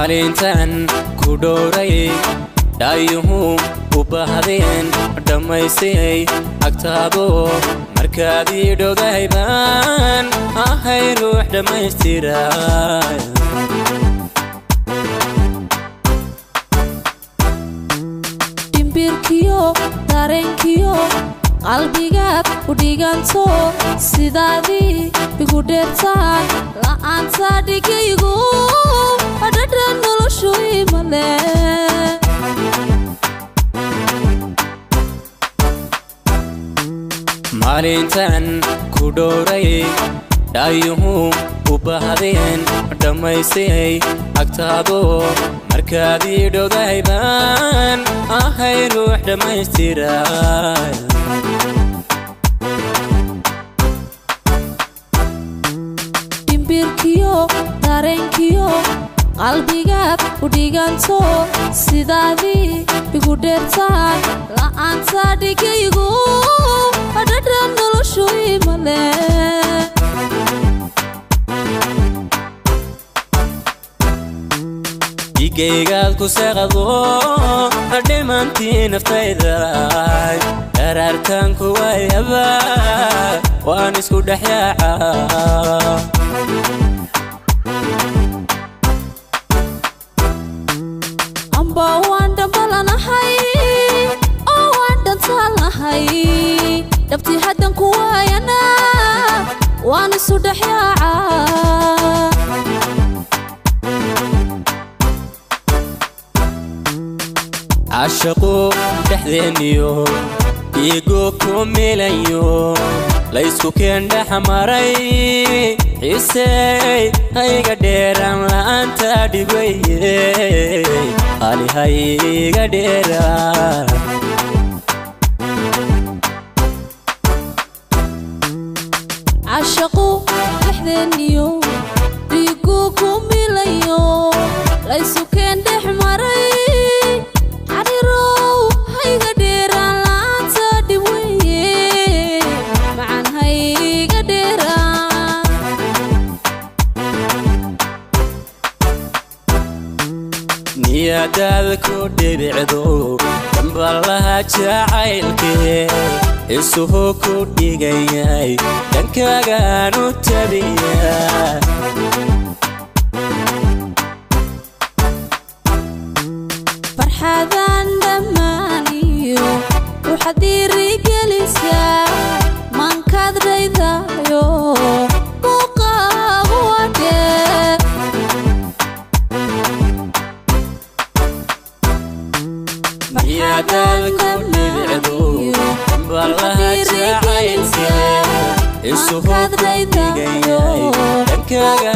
maalintan ku dhowray dhaayuhu u baahdeen dhamaysay agtaado markaad ii dhowdahay baan ahay ruux dhamaystiray dimbirkiyo dareenkiyo qalbigaad u dhiganto sidaadii igu dheertaan la'aanta dhigaygu dhadhan noloshu imale maalintan ku dhowray dhaayuhu u baahdeen dhamaysay agtaado markaad ii dhowdahay baan ahay ruux dhamaystiray dimbirkiyo dareenkiyo qalbigaad u dhiganto sidaadii igu dheertaan la'aanta dhigaygu dhadhan noloshu imale igaygaad ku saqado dhimantii naftayday daraartan ku wayaba waan isku dhexyaaca amba waan dhambalanahay oo waan dhantaalnahay dhabtii haddan ku waayana waan isu dhexyaaca عاشقو دحذينيو إيقو كوميلانيو ليسكو كين دحماري حسي هايقا ديران لأنتا ديقوي قالي هايقا ديران عاشقو دحذينيو إيقو كوميلانيو ليسكو كين دحماري niyadaadku dhibicdo dambalaha jacaylkee isuhu ku dhigayay dhankaagaan u tabiyaa farxadan dhammaaniyo ruuxaad dhiirigelisaa maankaad raydayo muuqaagu wadhee niyadaadku dhibicdo dambalaha jacaylkee isuhu ku dhigayay dhankaagaan